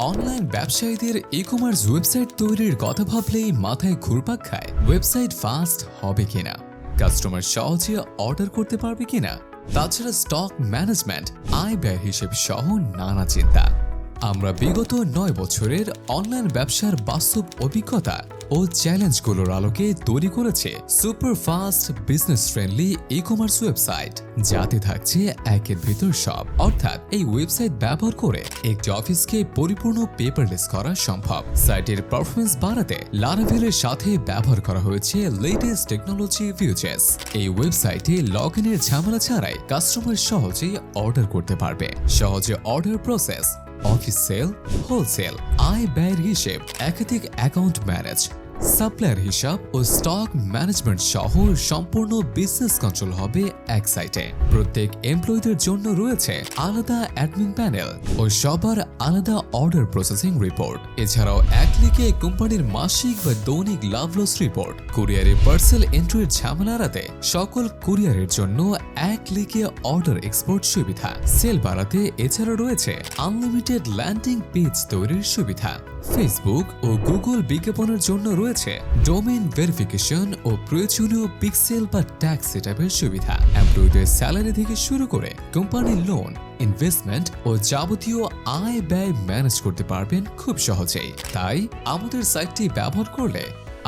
Online ব্যবসায়ীদের e-commerce website তৈরির কথা ভাবলেই মাথায় ঘুরপাক খায় ওয়েবসাইট ফাস্ট হবে কিনা, কাস্টমার সহজে অর্ডার করতে পারবে কিনা, তাছাড়া স্টক ম্যানেজমেন্ট, আয় ব্যয় হিসেব সহ নানা চিন্তা। আমরা বিগত 9 বছরের অনলাইন ব্যবসার বাস্তব অভিজ্ঞতা ও চ্যালেঞ্জগুলোর আলোকে তৈরি করেছে super fast business friendly e-commerce website, যাতে থাকছে একের ভিতর সব। অর্থাৎ এই ওয়েবসাইট ব্যবহার করে একটি অফিসকে পরিপূর্ণ পেপারলেস করা সম্ভব। সাইটের পারফরমেন্স বাড়াতে লারাভেলের সাথে ব্যবহার করা হয়েছে লেটেস্ট টেকনোলজি ফিউচার্স। এই ওয়েবসাইটে লগ ইনের ঝামেলা ছাড়াই কাস্টমার সহজেই অর্ডার করতে পারবে। সহজে order process, office sale, wholesale, আয় ব্যয়ের হিসেব, একাধিক অ্যাকাউন্ট ম্যানেজ, সাপ্লায়ার হিসাব ও স্টক ম্যানেজমেন্ট সহ সম্পূর্ণ বিজনেস কন্ট্রোল হবে এক সাইটে। প্রত্যেক এমপ্লয়ীদের জন্য রয়েছে আলাদা অ্যাডমিন প্যানেল ও সবার আলাদা অর্ডার প্রসেসিং রিপোর্ট। এছাড়াও এক ক্লিকে কোম্পানির মাসিক বা দৈনিক লাভ লস রিপোর্ট, কুরিয়ারে পার্সেল এন্ট্রির ঝামেলা এড়াতে সকল কুরিয়ারের জন্য এক ক্লিকে অর্ডার এক্সপোর্ট সুবিধা। সেল বাড়াতে এছাড়া রয়েছে আনলিমিটেড ল্যান্ডিং পেজ তৈরির সুবিধা। ফেসবুক ও গুগল বিজ্ঞাপনের জন্য রয়েছে ডোমেইন ভেরিফিকেশন ও প্রয়োজনীয় পিক্সেল বা ট্যাগ সেটআপের সুবিধা। এমপ্লয়ীদের স্যালারি থেকে শুরু করে কোম্পানির লোন, ইনভেস্টমেন্ট ও যাবতীয় আয় ব্যয় ম্যানেজ করতে পারবেন খুব সহজেই। তাই আমাদের সাইটটি ব্যবহার করলে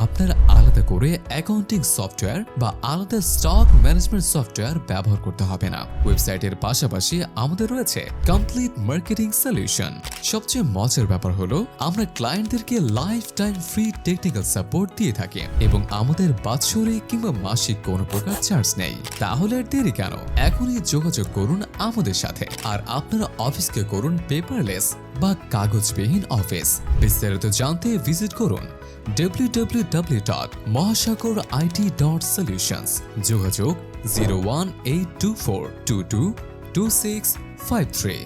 আপনার আলাদা করে অ্যাকাউন্টিং সফটওয়্যার বা আলাদা স্টক ম্যানেজমেন্ট সফটওয়্যার ব্যবহার করতে হবে না। ওয়েবসাইটের পাশাপাশি আমাদের রয়েছে কমপ্লিট মার্কেটিং সলিউশন। সবচেয়ে মজার ব্যাপার হলো আমরা ক্লায়েন্টদেরকে life time free technical support দিয়ে থাকি এবং আমাদের বাৎসরিক কিংবা মাসিক কোনো প্রকার চার্জ নেই। তাহলে আর দেরি কেন? এখনই যোগাযোগ করুন আমাদের সাথে আর আপনার অফিসকে করুন পেপারলেস বা কাগজবিহীন অফিস। বিস্তারিত জানতে ভিজিট করুন www.mahashakorit.solutions। যোগাযোগ 01824222653।